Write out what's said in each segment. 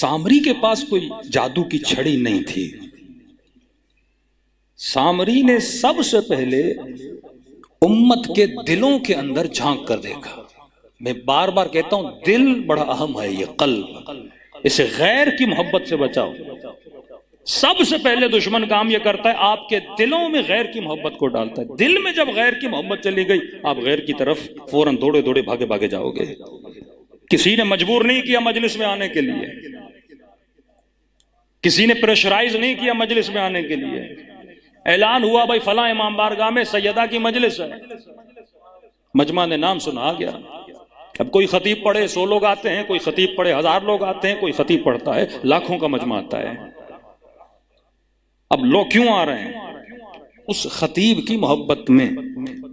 سامری کے پاس کوئی جادو کی چھڑی نہیں تھی. سامری نے سب سے پہلے امت کے دلوں کے اندر جھانک کر دیکھا. میں بار بار کہتا ہوں دل بڑا اہم ہے، یہ قلب، اسے غیر کی محبت سے بچاؤ. سب سے پہلے دشمن کام یہ کرتا ہے آپ کے دلوں میں غیر کی محبت کو ڈالتا ہے. دل میں جب غیر کی محبت چلی گئی آپ غیر کی طرف فوراً دوڑے دوڑے بھاگے بھاگے جاؤ گے. کسی نے مجبور نہیں کیا مجلس میں آنے کے لیے، کسی نے پریشرائز نہیں کیا مجلس میں آنے کے لیے. اعلان ہوا بھائی فلاں امام بارگاہ میں سیدہ کی مجلس ہے، مجمع نے نام سنا، آ گیا. اب کوئی خطیب پڑھے 100 لوگ آتے ہیں، کوئی خطیب پڑھے 1000 لوگ آتے ہیں، کوئی خطیب پڑھتا ہے لاکھوں کا مجمع آتا ہے. اب لوگ کیوں آ رہے ہیں؟ اس خطیب کی محبت میں،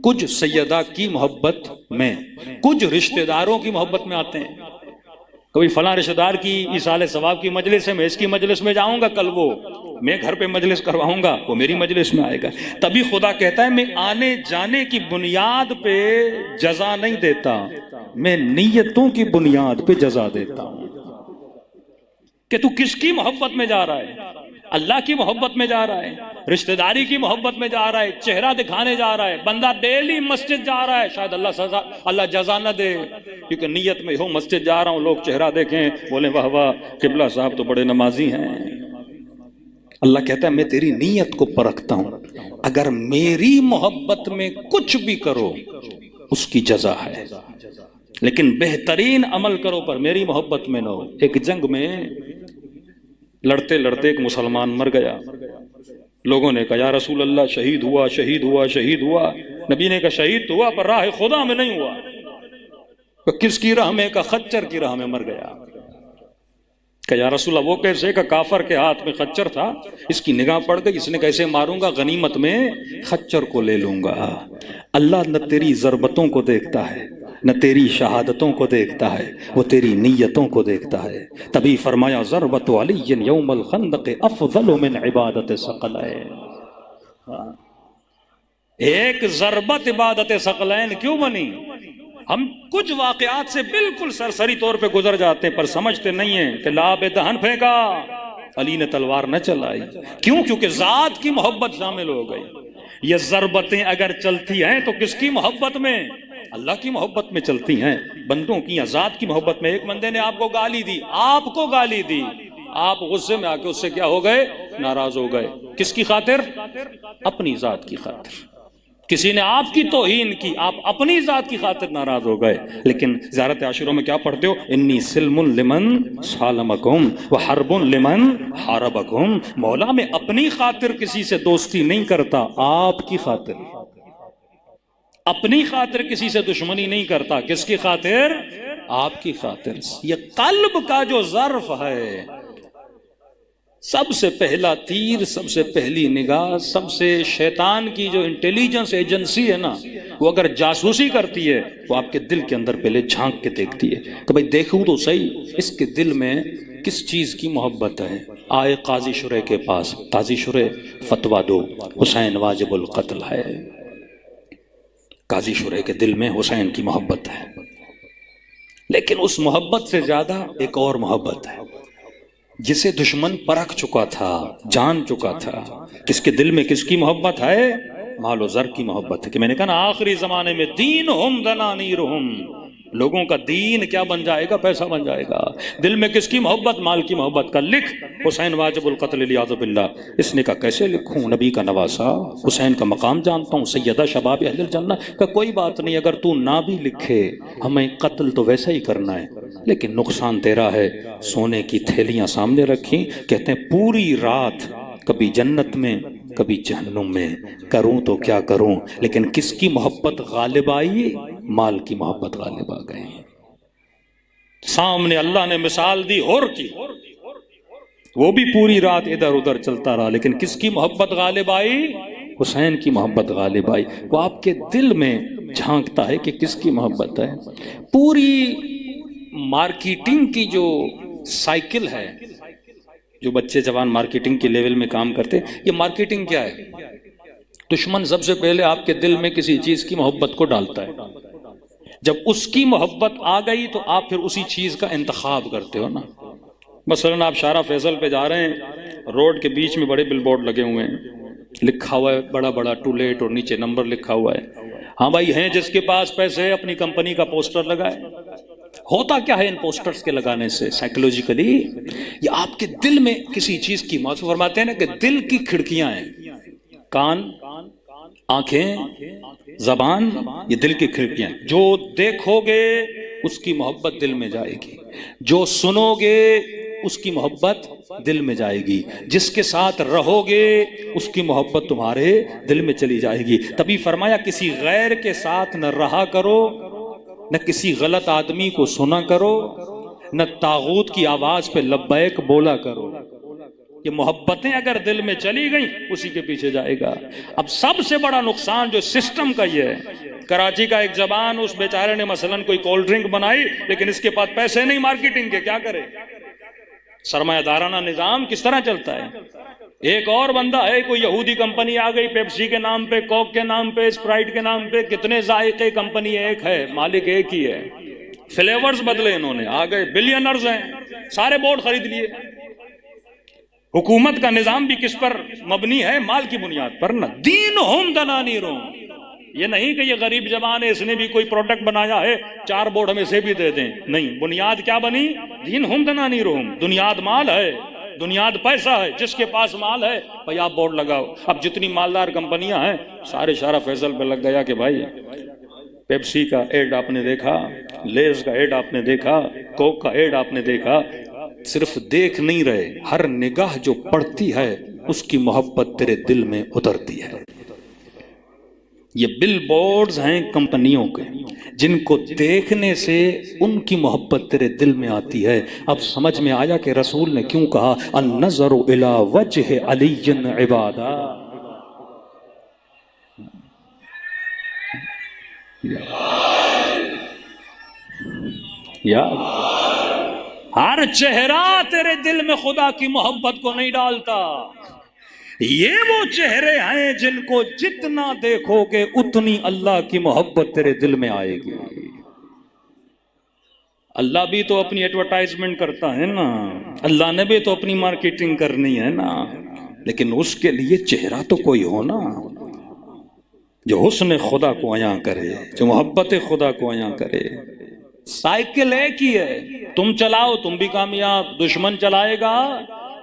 کچھ سیدہ کی محبت میں، کچھ رشتہ داروں کی محبت میں آتے ہیں. کبھی فلاں رشتہ دار کی ایصال ثواب کی مجلس ہے، میں اس کی مجلس میں جاؤں گا، کل وہ میں گھر پہ مجلس کرواؤں گا، وہ میری مجلس میں آئے گا. تبھی خدا کہتا ہے میں آنے جانے کی بنیاد پہ جزا نہیں دیتا، میں نیتوں کی بنیاد پہ جزا دیتا ہوں. کہ تو کس کی محبت میں جا رہا ہے؟ اللہ کی محبت میں جا رہا ہے، رشتہ داری کی محبت میں جا رہا ہے، چہرہ دکھانے جا رہا ہے. بندہ ڈیلی مسجد جا رہا ہے، شاید اللہ جزا نہ دے، کیونکہ نیت میں ہو مسجد جا رہا ہوں لوگ چہرہ دیکھیں بولیں واہ واہ قبلہ صاحب تو بڑے نمازی ہیں. اللہ کہتا ہے میں تیری نیت کو پرکھتا ہوں، اگر میری محبت میں کچھ بھی کرو اس کی جزا ہے، لیکن بہترین عمل کرو پر میری محبت میں نہ ہو. ایک جنگ میں لڑتے لڑتے ایک مسلمان مر گیا. لوگوں نے کہا یا رسول اللہ شہید ہوا شہید ہوا شہید ہوا. نبی نے کہا شہید تو ہوا پر راہ خدا میں نہیں ہوا. کس کی راہ میں؟ کہا خچر کی راہ میں مر گیا. کہ یا رسول اللہ وہ کیسے؟ کہ کافر کے ہاتھ میں خچر تھا، اس کی نگاہ پڑ گئی، اس نے کیسے ماروں گا، غنیمت میں خچر کو لے لوں گا. اللہ نہ تیری ضربتوں کو دیکھتا ہے نہ تیری شہادتوں کو دیکھتا ہے، وہ تیری نیتوں کو دیکھتا ہے. تبھی فرمایا ضربت علی یوم الخندق افضل من عبادت ثقلین. ایک ضربت عبادت ثقلین کیوں بنی؟ ہم کچھ واقعات سے بالکل سرسری طور پہ گزر جاتے ہیں پر سمجھتے نہیں ہیں کہ لاب دہن پھینکا علی نے تلوار نہ چلائی. کیوں؟ کیونکہ ذات کی محبت شامل ہو گئی. یہ ضربتیں اگر چلتی ہیں تو کس کی محبت میں؟ اللہ کی محبت میں چلتی ہیں. بندوں کی یا ذات کی محبت میں. ایک بندے نے آپ کو گالی دی، آپ کو گالی دی، آپ غصے میں آ کے اس سے کیا ہو گئے؟ ناراض ہو گئے. کس کی خاطر؟ اپنی ذات کی خاطر. کسی نے آپ کی توہین کی، آپ اپنی ذات کی خاطر ناراض ہو گئے. لیکن زیارت عاشورہ میں کیا پڑھتے ہو؟ انی سلم لمن سالمکم وحرب لمن حاربکم. مولا میں اپنی خاطر کسی سے دوستی نہیں کرتا، آپ کی خاطر. اپنی خاطر کسی سے دشمنی نہیں کرتا، کس کی خاطر؟ آپ کی خاطر. یہ قلب کا جو ظرف ہے، سب سے پہلا تیر، سب سے پہلی نگاہ، سب سے شیطان کی جو انٹیلیجنس ایجنسی ہے نا، وہ اگر جاسوسی کرتی ہے وہ آپ کے دل کے اندر پہلے جھانک کے دیکھتی ہے کہ بھئی دیکھوں تو صحیح اس کے دل میں کس چیز کی محبت ہے. آئے قاضی شرح کے پاس، قاضی شرح فتویٰ دو، حسین واجب القتل ہے. قاضی شرح کے دل میں حسین کی محبت ہے، لیکن اس محبت سے زیادہ ایک اور محبت ہے جسے دشمن پرکھ چکا تھا، جان چکا تھا. کس کے دل میں کس کی محبت ہے؟ مال و زر کی محبت ہے. کہ میں نے کہا نا آخری زمانے میں دینہم دنانیرہم، لوگوں کا دین کیا بن جائے گا؟ پیسہ بن جائے گا. دل میں کس کی محبت؟ مال کی محبت کا. لکھ حسین واجب القتل لیاذ باللہ. اس نے کہا کیسے لکھوں؟ نبی کا نواسا، حسین کا مقام جانتا ہوں، سیدہ شباب اہل الجنہ. کہ کوئی بات نہیں، اگر تو نہ بھی لکھے ہمیں قتل تو ویسا ہی کرنا ہے، لیکن نقصان تیرا ہے. سونے کی تھیلیاں سامنے رکھی، کہتے ہیں پوری رات کبھی جنت میں کبھی جہنم میں، کروں تو کیا کروں. لیکن کس کی محبت غالب آئی؟ مال کی محبت غالب آ گئی. سامنے اللہ نے مثال دی ہور کی، وہ بھی پوری رات ادھر ادھر چلتا رہا، لیکن کس کی محبت غالب آئی؟ حسین کی محبت غالب آئی. وہ آپ کے دل میں جھانکتا ہے کہ کس کی محبت ہے. پوری مارکیٹنگ کی جو سائیکل ہے، جو بچے جوان مارکیٹنگ کے لیول میں کام کرتے ہیں، یہ مارکیٹنگ کیا ہے؟ دشمن سب سے پہلے آپ کے دل میں کسی چیز کی محبت کو ڈالتا ہے. جب اس کی محبت آ گئی تو آپ پھر اسی چیز کا انتخاب کرتے ہو نا. مثلاً آپ شارع فیصل پہ جا رہے ہیں، روڈ کے بیچ میں بڑے بل بورڈ لگے ہوئے ہیں، لکھا ہوا ہے بڑا بڑا ٹو لیٹ، اور نیچے نمبر لکھا ہوا ہے. ہاں بھائی، ہیں جس کے پاس پیسے اپنی کمپنی کا پوسٹر لگائے. ہوتا کیا ہے ان پوسٹرز کے لگانے سے؟ سائیکولوجیکلی یہ آپ کے دل میں کسی چیز کی موضوع فرماتے ہیں نا کہ دل کی کھڑکیاں ہیں، کان، آنکھیں، زبان، یہ دل کی کھڑکیاں ہیں. جو دیکھو گے اس کی محبت دل میں جائے گی، جو سنو گے اس کی محبت دل میں جائے گی، جس کے ساتھ رہو گے اس کی محبت تمہارے دل میں چلی جائے گی. تبھی فرمایا کسی غیر کے ساتھ نہ رہا کرو، نہ کسی غلط آدمی کو سنا کرو، نہ طاغوت کی آواز پہ لبیک بولا کرو. یہ محبتیں اگر دل میں چلی گئیں اسی کے پیچھے جائے گا. اب سب سے بڑا نقصان جو سسٹم کا یہ ہے، کراچی کا ایک جوان، اس بیچارے نے مثلاً کوئی کولڈ ڈرنک بنائی لیکن اس کے پاس پیسے نہیں مارکیٹنگ کے، کیا کرے؟ سرمایہ دارانہ نظام کس طرح چلتا ہے. ایک اور بندہ ہے، کوئی یہودی کمپنی آ گئی، پیپسی کے نام پہ، کوک کے نام پہ، اسپرائٹ کے نام پہ، کتنے ذائقے کمپنی ایک ہے، مالک ایک ہی ہے، فلیورز بدلے انہوں نے، آ گئے بلینرز ہیں، سارے بورڈ خرید لیے. حکومت کا نظام بھی کس پر مبنی ہے؟ مال کی بنیاد پر. نہ دین ہم دنانیروں، یہ نہیں کہ یہ غریب جوان ہے اس نے بھی کوئی پروڈکٹ بنایا ہے 4 بورڈ ہمیں سے بھی دے دیں، نہیں، بنیاد کیا بنی؟ دین ہم دنانیروں، بنیاد مال ہے، بنیاد پیسہ ہے. جس کے پاس مال ہے بھائی آپ بورڈ لگاؤ. اب جتنی مالدار کمپنیاں ہیں سارے شارع فیصل پہ لگ گیا کہ بھائی پیپسی کا ایڈ آپ نے دیکھا، لیز کا ایڈ آپ نے دیکھا، کوک کا ایڈ آپ نے دیکھا. صرف دیکھ نہیں رہے، ہر نگاہ جو پڑتی ہے اس کی محبت تیرے دل میں اترتی ہے. یہ بل بورڈز ہیں کمپنیوں کے، جن کو دیکھنے سے ان کی محبت تیرے دل میں آتی ہے. اب سمجھ میں آیا کہ رسول نے کیوں کہا النظر الی وجہ علی عبادہ. یا ہر چہرہ تیرے دل میں خدا کی محبت کو نہیں ڈالتا. یہ وہ چہرے ہیں جن کو جتنا دیکھو گے اتنی اللہ کی محبت تیرے دل میں آئے گی. اللہ بھی تو اپنی ایڈورٹائزمنٹ کرتا ہے نا، اللہ نے بھی تو اپنی مارکیٹنگ کرنی ہے نا، لیکن اس کے لیے چہرہ تو کوئی ہو نا جو حسن خدا کو عیاں کرے، جو محبت خدا کو عیاں کرے. سائیکل ایک ہی ہے، تم چلاؤ تم بھی کامیاب، دشمن چلائے گا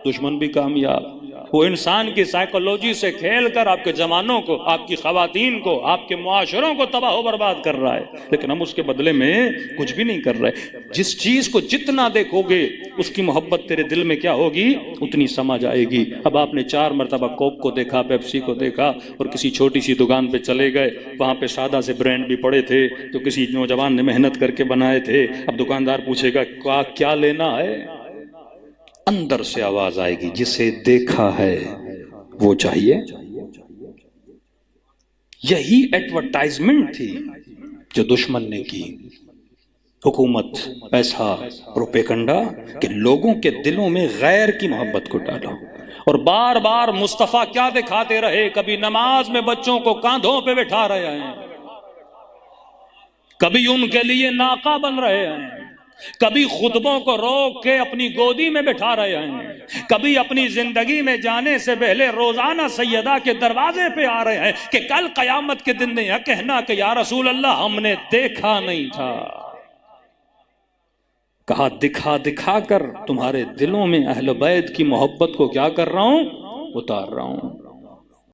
دشمن بھی کامیاب. وہ انسان کی سائیکولوجی سے کھیل کر آپ کے جوانوں کو، آپ کی خواتین کو، آپ کے معاشروں کو تباہ و برباد کر رہا ہے، لیکن ہم اس کے بدلے میں کچھ بھی نہیں کر رہے. جس چیز کو جتنا دیکھو گے اس کی محبت تیرے دل میں کیا ہوگی اتنی سما جائے گی. اب آپ نے 4 مرتبہ کوک کو دیکھا، پیپسی کو دیکھا، اور کسی چھوٹی سی دکان پہ چلے گئے، وہاں پہ سادہ سے برانڈ بھی پڑے تھے جو کسی نوجوان نے محنت کر کے بنائے تھے. اب دکاندار پوچھے گا کیا لینا ہے؟ اندر سے آواز آئے گی جسے دیکھا ہے وہ چاہیے. یہی ایڈورٹائزمنٹ تھی جو دشمن نے کی. حکومت، پیسہ، روپے کہ لوگوں کے دلوں میں غیر کی محبت کو ڈالا. اور بار بار مصطفیٰ کیا دکھاتے رہے؟ کبھی نماز میں بچوں کو کاندھوں پہ بٹھا رہے ہیں، کبھی ان کے لیے ناقہ بن رہے ہیں، کبھی خطبوں کو روک کے اپنی گودی میں بٹھا رہے ہیں، کبھی اپنی زندگی میں جانے سے پہلے روزانہ سیدہ کے دروازے پہ آ رہے ہیں کہ کل قیامت کے دن نہیں ہے کہنا کہ یا رسول اللہ ہم نے دیکھا نہیں تھا. کہا دکھا دکھا کر تمہارے دلوں میں اہل بیت کی محبت کو کیا کر رہا ہوں؟ اتار رہا ہوں.